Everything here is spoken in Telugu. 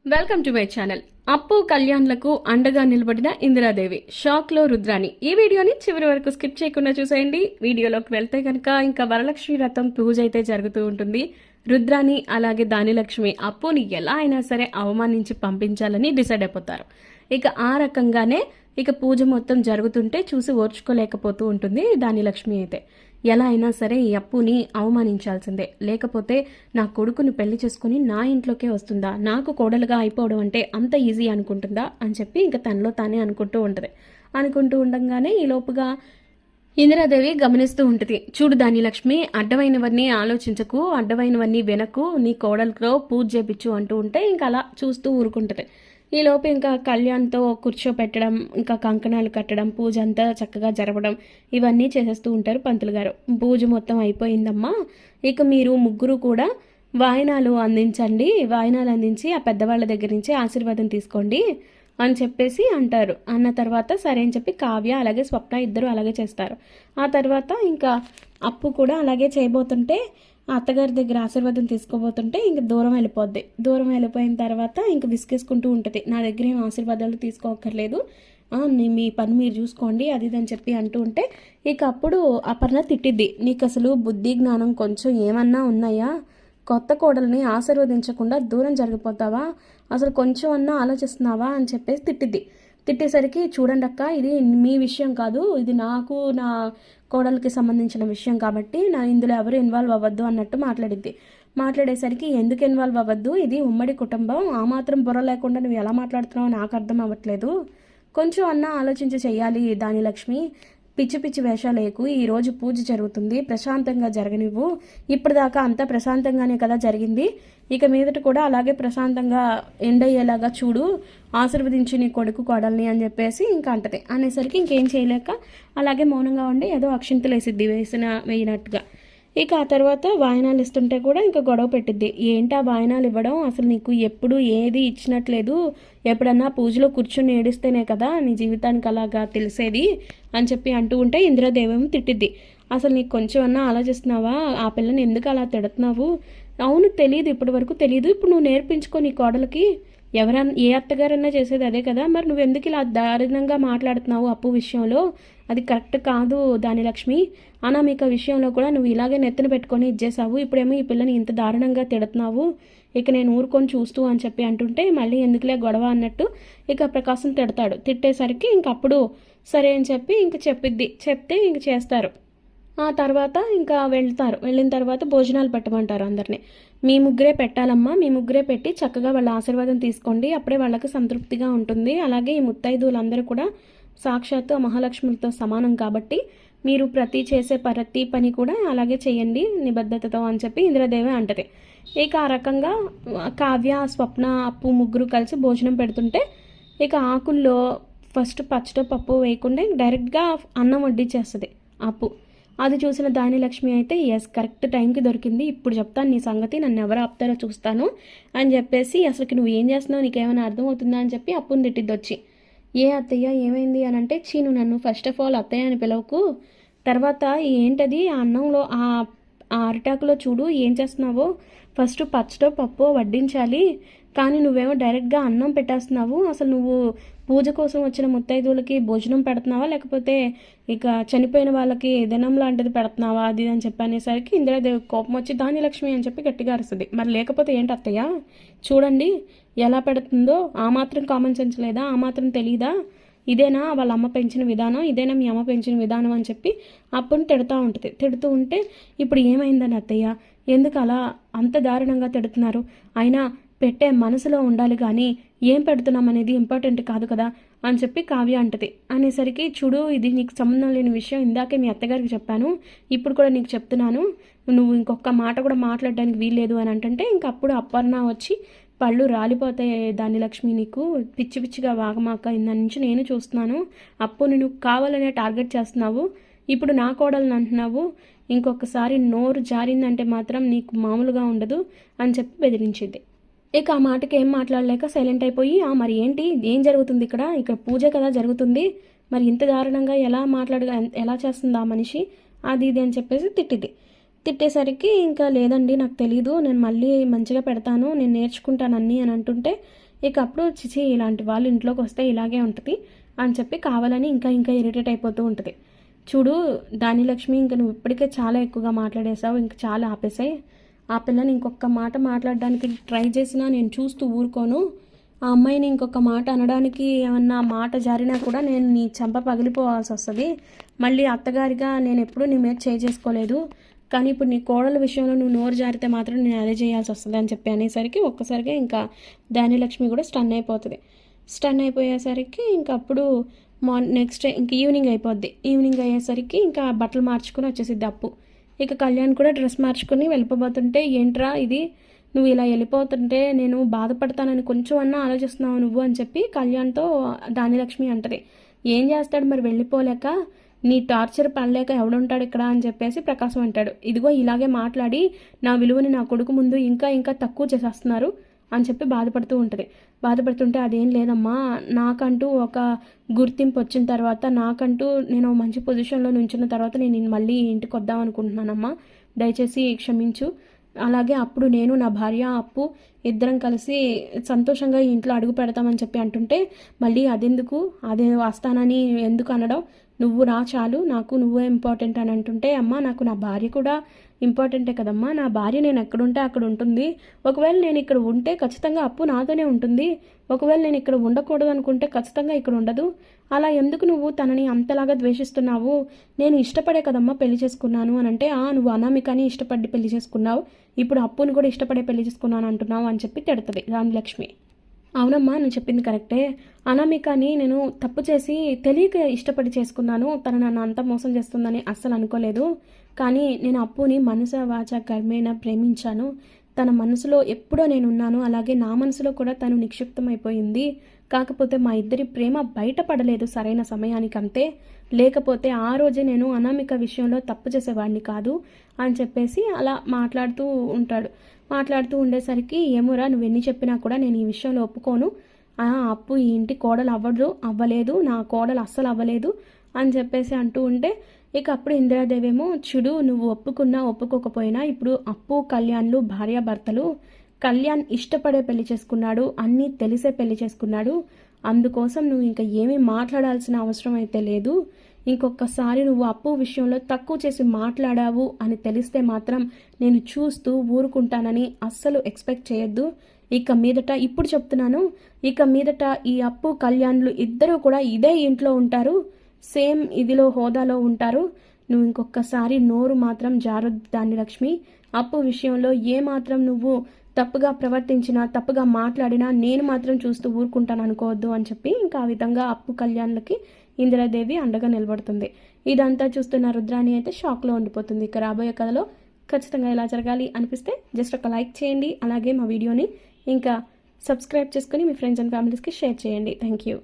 Welcome to my channel. అప్పు కళ్యాణ్లకు అండగా నిలబడిన ఇందిరాదేవి షాక్లో రుద్రాని. ఈ వీడియోని చివరి వరకు స్కిప్ చేయకుండా చూసేయండి. వీడియోలోకి వెళ్తే కనుక ఇంకా వరలక్ష్మి వ్రతం పూజ అయితే జరుగుతూ ఉంటుంది. రుద్రాని అలాగే దానిలక్ష్మి అప్పుని ఎలా అయినా సరే అవమానించి పంపించాలని డిసైడ్ అయిపోతారు. ఇక ఆ రకంగానే ఇక పూజ మొత్తం జరుగుతుంటే చూసి ఓర్చుకోలేకపోతూ ఉంటుంది దానిలక్ష్మి అయితే. ఎలా అయినా సరే ఈ అప్పుని అవమానించాల్సిందే, లేకపోతే నా కొడుకుని పెళ్లి చేసుకుని నా ఇంట్లోకే వస్తుందా, నాకు కోడలుగా అయిపోవడం అంటే అంత ఈజీ అనుకుంటుందా అని చెప్పి ఇంకా తనలో తానే అనుకుంటూ ఉంటుంది. అనుకుంటూ ఉండగానే ఈ లోపుగా ఇందిరాదేవి గమనిస్తూ ఉంటుంది. చూడు దానిలక్ష్మి, అడ్డమైనవన్నీ ఆలోచించకు, అడ్డమైనవన్నీ వెనకు, నీ కోడలితో పూజ చేపించు అంటూ ఉంటే ఇంకా అలా చూస్తూ ఊరుకుంటుంది. ఈలోపు ఇంకా కళ్యాణ్తో కూర్చోపెట్టడం, ఇంకా కంకణాలు కట్టడం, పూజ అంతా చక్కగా జరపడం ఇవన్నీ చేసేస్తూ ఉంటారు పంతులు గారు. పూజ మొత్తం అయిపోయిందమ్మా, ఇక మీరు ముగ్గురు కూడా వాయినాలు అందించండి, వాయినాలు అందించి ఆ పెద్దవాళ్ళ దగ్గర నుంచి ఆశీర్వాదం తీసుకోండి అని చెప్పేసి అంటారు. అన్న తర్వాత సరే అని చెప్పి కావ్య అలాగే స్వప్న ఇద్దరు అలాగే చేస్తారు. ఆ తర్వాత ఇంకా అప్పు కూడా అలాగే చేయబోతుంటే అత్తగారి దగ్గర ఆశీర్వాదం తీసుకోబోతుంటే ఇంక దూరం వెళ్ళిపోద్ది. దూరం వెళ్ళిపోయిన తర్వాత ఇంక విసిగేసుకుంటూ ఉంటుంది. నా దగ్గర ఏం ఆశీర్వాదాలు తీసుకోక్కర్లేదు, మీ పని మీరు చూసుకోండి అది ఇది అని చెప్పి అంటూ ఉంటే ఇక అప్పుడు అపర్ణ తిట్టిద్ది. నీకు అసలు బుద్ధి జ్ఞానం కొంచెం ఏమన్నా ఉన్నాయా? కొత్త కోడల్ని ఆశీర్వదించకుండా దూరం జరిగిపోతావా? అసలు కొంచెం అన్నా ఆలోచిస్తున్నావా అని చెప్పేసి తిట్టిద్ది. తిట్టేసరికి చూడండి అక్క, ఇది మీ విషయం కాదు, ఇది నాకు నా కోడలికి సంబంధించిన విషయం కాబట్టి నా ఇందులో ఎవరు ఇన్వాల్వ్ అవ్వద్దు అన్నట్టు మాట్లాడిద్ది. మాట్లాడేసరికి ఎందుకు ఇన్వాల్వ్ అవ్వద్దు, ఇది ఉమ్మడి కుటుంబం, ఆ మాత్రం బుర్ర లేకుండా నువ్వు ఎలా మాట్లాడుతున్నావో నాకు అర్థం అవ్వట్లేదు, కొంచెం అన్నా ఆలోచించి చెయ్యాలి దానిలక్ష్మి, పిచ్చి పిచ్చి వేషాలేకు, ఈరోజు పూజ జరుగుతుంది, ప్రశాంతంగా జరగనివ్వు, ఇప్పటిదాకా అంతా ప్రశాంతంగానే కదా జరిగింది, ఇక మీదట కూడా అలాగే ప్రశాంతంగా ఎండ్ అయ్యేలాగా చూడు, ఆశీర్వదించి నీ కొడుకు కోడల్ని అని చెప్పేసి ఇంకా అంటది. అనేసరికి ఇంకేం చేయలేక అలాగే మౌనంగా ఉండి ఏదో అక్షింతలు వేసిద్ది వేయినట్టుగా. ఇక ఆ తర్వాత వాయినాలు ఇస్తుంటే కూడా ఇంకా గొడవ పెట్టిద్ది. ఏంటా వాయినాలు ఇవ్వడం, అసలు నీకు ఎప్పుడు ఏది ఇచ్చినట్లేదు, ఎప్పుడన్నా పూజలో కూర్చుని ఏడిస్తేనే కదా నీ జీవితానికి అలాగా తెలిసేది అని చెప్పి అంటూ ఉంటే ఇందిరాదేవేమో తిట్టిద్ది. అసలు నీకు కొంచెం అన్నా ఆలోచిస్తున్నావా? ఆ పిల్లని ఎందుకు అలా తిడుతున్నావు? అవును, తెలియదు, ఇప్పటి వరకు తెలియదు, ఇప్పుడు నువ్వు నేర్పించుకో నీ కోడలికి, ఎవరన్నా ఏ అత్తగారన్నా చేసేది అదే కదా, మరి నువ్వు ఎందుకు ఇలా దారుణంగా మాట్లాడుతున్నావు అప్పు విషయంలో, అది కరెక్ట్ కాదు దానిలక్ష్మి, అనామిక విషయంలో కూడా నువ్వు ఇలాగే నెత్తిన పెట్టుకొని ఇచ్చేసావు, ఇప్పుడేమో ఈ పిల్లని ఇంత దారుణంగా తిడుతున్నావు, ఇక నేను ఊరుకొని చూస్తూ అని చెప్పి అంటుంటే మళ్ళీ ఎందుకులే గొడవ అన్నట్టు ఇక ప్రకాశం తిడతాడు. తిట్టేసరికి ఇంకప్పుడు సరే అని చెప్పి ఇంక చెప్తే ఇంక చేస్తారు. ఆ తర్వాత ఇంకా వెళ్తారు. వెళ్ళిన తర్వాత భోజనాలు పెట్టమంటారు అందరినీ. మీ ముగ్గురే పెట్టాలమ్మా, మీ ముగ్గురే పెట్టి చక్కగా వాళ్ళ ఆశీర్వాదం తీసుకోండి, అప్పుడే వాళ్ళకి సంతృప్తిగా ఉంటుంది. అలాగే ఈ ముత్తైదువులందరూ కూడా సాక్షాత్తు మహాలక్ష్మితో సమానం కాబట్టి మీరు చేసే ప్రతి పని కూడా అలాగే చేయండి నిబద్ధతతో అని చెప్పి ఇందిరాదేవి అంటది. ఇక ఆ రకంగా కావ్య, స్వప్న, అప్పు ముగ్గురు కలిసి భోజనం పెడుతుంటే ఇక ఆకుల్లో ఫస్ట్ పచ్చడి పప్పు వేయకుండా డైరెక్ట్గా అన్నం వడ్డించేస్తుంది అప్పు. అది చూసిన దానిలక్ష్మి అయితే ఎస్, కరెక్ట్ టైంకి దొరికింది, ఇప్పుడు చెప్తాను నీ సంగతి, నన్ను ఎవరు ఆపుతారో చూస్తాను అని చెప్పేసి అసలుకి నువ్వు ఏం చేస్తున్నావు, నీకేమైనా అర్థమవుతుందా అని చెప్పి అప్పుని తిట్టిద్ది వచ్చి. ఏ అత్తయ్య ఏమైంది అని అంటే, చీను నన్ను ఫస్ట్ ఆఫ్ ఆల్ అత్తయ్య అని పిలవకు, తర్వాత ఏంటది ఆ అన్నంలో ఆ అరిటాకులో చూడు ఏం చేస్తున్నావో, ఫస్ట్ పచ్చడో పప్పు వడ్డించాలి, కానీ నువ్వేమో డైరెక్ట్గా అన్నం పెట్టేస్తున్నావు, అసలు నువ్వు పూజ కోసం వచ్చిన ముత్తైదువులకి భోజనం పెడుతున్నావా లేకపోతే ఇక చనిపోయిన వాళ్ళకి దినం లాంటిది పెడుతున్నావా అది అని చెప్పి అనేసరికి ఇందిరాదేవి కోపం వచ్చి దానిలక్ష్మి అని చెప్పి గట్టిగా అరుస్తుంది. మరి లేకపోతే ఏంటి అత్తయ్య, చూడండి ఎలా పెడుతుందో, ఆ మాత్రం కామన్ సెన్స్ లేదా, ఆ మాత్రం తెలీదా, ఇదేనా వాళ్ళ అమ్మ పెంచిన విధానం, ఇదేనా మీ అమ్మ పెంచిన విధానం అని చెప్పి అప్పుని తిడుతూ ఉంటుంది. తిడుతూ ఉంటే ఇప్పుడు ఏమైందని అత్తయ్య, ఎందుకు అలా అంత దారుణంగా తిడుతున్నారు, అయినా పెట్టే మనసులో ఉండాలి కానీ ఏం పెడుతున్నాం అనేది ఇంపార్టెంట్ కాదు కదా అని చెప్పి కావ్య అంటది. అనేసరికి చూడు ఇది నీకు సంబంధం లేని విషయం, ఇందాకే మీ అత్తగారికి చెప్పాను, ఇప్పుడు కూడా నీకు చెప్తున్నాను, నువ్వు ఇంకొక మాట కూడా మాట్లాడడానికి వీల్లేదు అని అంటే ఇంకప్పుడు అపర్ణ వచ్చి పళ్ళు రాలిపోతాయి దానిలక్ష్మి, నీకు పిచ్చి పిచ్చిగా వాగమాక, ఇందా నుంచి నేను చూస్తున్నాను, అప్పు నువ్వు కావాలనే టార్గెట్ చేస్తున్నావు, ఇప్పుడు నా కోడలని అంటున్నావు, ఇంకొకసారి నోరు జారిందంటే మాత్రం నీకు మామూలుగా ఉండదు అని చెప్పి బెదిరించింది. ఇక ఆ మాటకి ఏం మాట్లాడలేక సైలెంట్ అయిపోయి, మరి ఏంటి, ఏం జరుగుతుంది ఇక్కడ పూజ కదా జరుగుతుంది, మరి ఇంత దారుణంగా ఎలా చేస్తుంది ఆ మనిషి, అది ఇది అని చెప్పేసి తిట్టింది. తిట్టేసరికి ఇంకా లేదండి నాకు తెలీదు, నేను మళ్ళీ మంచిగా పెడతాను, నేను నేర్చుకుంటాను అన్నీ అని అంటుంటే ఇక అప్పుడు చిచి ఇలాంటి వాళ్ళు ఇంట్లోకి వస్తే ఇలాగే ఉంటుంది అని చెప్పి కావాలని ఇంకా ఇంకా ఇరిటేట్ అయిపోతూ ఉంటుంది. చూడు దానిలక్ష్మి, ఇంక నువ్వు ఇప్పటికే చాలా ఎక్కువగా మాట్లాడేసావు, ఇంక చాలా ఆపేసాయి. ఆ పిల్లని ఇంకొక మాట మాట్లాడడానికి ట్రై చేసినా నేను చూస్తూ ఊరుకోను. ఆ అమ్మాయిని ఇంకొక మాట అనడానికి ఏమన్నా మాట జారినా కూడా నేను నీ చెంప పగిలిపోవాల్సి వస్తుంది. మళ్ళీ అత్తగారిగా నేను ఎప్పుడూ నీ మీద చేసుకోలేదు, కానీ ఇప్పుడు నీ కోడల విషయంలో నువ్వు నోరు జారితే మాత్రం నేను అదే చేయాల్సి వస్తుంది అని చెప్పి అనేసరికి ఒక్కసారిగా ఇంకా ధాన్యలక్ష్మి కూడా స్టన్ అయిపోతుంది. స్టన్ అయిపోయేసరికి ఇంకా అప్పుడు నెక్స్ట్ డే ఇంక ఈవినింగ్ అయిపోద్ది. ఈవినింగ్ అయ్యేసరికి ఇంకా బట్టలు మార్చుకుని వచ్చేసిద్ది అప్పు. ఇక కళ్యాణ్ కూడా డ్రెస్ మార్చుకుని వెళ్ళిపోతుంటే ఏంట్రా ఇది, నువ్వు ఇలా వెళ్ళిపోతుంటే నేను బాధపడతానని కొంచెం అన్నా ఆలోచిస్తున్నావు నువ్వు అని చెప్పి కళ్యాణ్తో ధాన్యలక్ష్మి అంటది. ఏం చేస్తాడు మరి వెళ్ళిపోలేక, నీ టార్చర్ పడలేక ఎవడుంటాడు ఇక్కడ అని చెప్పేసి ప్రకాశం అంటాడు. ఇదిగో ఇలాగే మాట్లాడి నా విలువని నా కొడుకు ముందు ఇంకా ఇంకా తక్కువ చేసేస్తున్నారు అని చెప్పి బాధపడుతూ ఉంటుంది. బాధపడుతుంటే అదేం లేదమ్మా, నాకంటూ ఒక గుర్తింపు వచ్చిన తర్వాత, నాకంటూ నేను మంచి పొజిషన్లో నుంచిన తర్వాత నేను మళ్ళీ ఇంటికి వద్దాం అనుకుంటున్నానమ్మా, దయచేసి క్షమించు. అలాగే అప్పుడు నేను నా భార్య అప్పు ఇద్దరం కలిసి సంతోషంగా ఇంట్లో అడుగు పెడతామని చెప్పి అంటుంటే మళ్ళీ అదెందుకు, అదే వస్తానని ఎందుకు అనడం, నువ్వు రా చాలు, నాకు నువ్వే ఇంపార్టెంట్ అని అంటుంటే అమ్మ నాకు నా భార్య కూడా ఇంపార్టెంటే కదమ్మా, నా భార్య నేను ఎక్కడుంటే అక్కడ ఉంటుంది, ఒకవేళ నేను ఇక్కడ ఉంటే ఖచ్చితంగా అప్పు నాతోనే ఉంటుంది, ఒకవేళ నేను ఇక్కడ ఉండకూడదు అనుకుంటే ఖచ్చితంగా ఇక్కడ ఉండదు, అలా ఎందుకు నువ్వు తనని అంతలాగా ద్వేషిస్తున్నావు, నేను ఇష్టపడే కదమ్మా పెళ్లి చేసుకున్నాను అని అంటే నువ్వు అనామికని ఇష్టపడి పెళ్లి చేసుకున్నావు, ఇప్పుడు అప్పుని కూడా ఇష్టపడే పెళ్లి చేసుకున్నాను అంటున్నావు అని చెప్పి తిడుతుంది రామలక్ష్మి. అవునమ్మా నువ్వు చెప్పింది కరెక్టే, అనామికని నేను తప్పు చేసి తెలియక ఇష్టపడి చేసుకున్నాను, తను నన్ను అంత మోసం చేస్తుందని అస్సలు అనుకోలేదు, కానీ నేను అప్పుని మనస వాచ కర్మేణ ప్రేమించాను, తన మనసులో ఎప్పుడో నేనున్నాను, అలాగే నా మనసులో కూడా తను నిక్షిప్తమైపోయింది, కాకపోతే మా ఇద్దరి ప్రేమ బయటపడలేదు సరైన సమయానికి అంతే, లేకపోతే ఆ రోజే నేను అనామిక విషయంలో తప్పు చేసేవాడిని కాదు అని చెప్పేసి అలా మాట్లాడుతూ ఉండేసరికి ఏమోరా నువ్వు ఎన్ని చెప్పినా కూడా నేను ఈ విషయంలో ఒప్పుకోను, అప్పు ఈ ఇంటి కోడలు అవ్వలేదు, నా కోడలు అస్సలు అవ్వలేదు అని చెప్పేసి అంటూ ఉంటే ఇక అప్పుడు ఇందిరాదేవి ఏమో చూడు నువ్వు ఒప్పుకున్నా ఒప్పుకోకపోయినా ఇప్పుడు అప్పు కళ్యాణ్లు భార్యాభర్తలు, కళ్యాణ్ ఇష్టపడే పెళ్లి చేసుకున్నాడు, అన్నీ తెలిసే పెళ్లి చేసుకున్నాడు, అందుకోసం నువ్వు ఇంకా ఏమీ మాట్లాడాల్సిన అవసరం అయితే లేదు, ఇంకొకసారి నువ్వు అప్పు విషయంలో తక్కువ చేసి మాట్లాడావు అని తెలిస్తే మాత్రం నేను చూస్తూ ఊరుకుంటానని అస్సలు ఎక్స్పెక్ట్ చేయొద్దు, ఇక మీదట ఇప్పుడు చెప్తున్నాను, ఇక మీదట ఈ అప్పు కళ్యాణ్లు ఇద్దరూ కూడా ఇదే ఇంట్లో ఉంటారు, సేమ్ ఇదిలో హోదాలో ఉంటారు, నువ్వు ఇంకొకసారి నోరు మాత్రం జారొద్దు ధాన్యలక్ష్మి, అప్పు విషయంలో ఏమాత్రం నువ్వు తప్పుగా ప్రవర్తించినా తప్పుగా మాట్లాడినా నేను మాత్రం చూస్తూ ఊరుకుంటాను అనుకోవద్దు అని చెప్పి ఇంకా ఆ విధంగా అప్పు కళ్యాణ్లకి ఇందిరాదేవి అండగా నిలబడుతుంది. ఇదంతా చూస్తున్న రుద్రాణి అయితే షాక్లో ఉండిపోతుంది. ఇక రాబోయే కథలో ఖచ్చితంగా ఇలా జరగాలి అనిపిస్తే జస్ట్ ఒక లైక్ చేయండి, అలాగే మా వీడియోని ఇంకా సబ్స్క్రైబ్ చేసుకుని మీ ఫ్రెండ్స్ అండ్ ఫ్యామిలీస్కి షేర్ చేయండి. Thank you.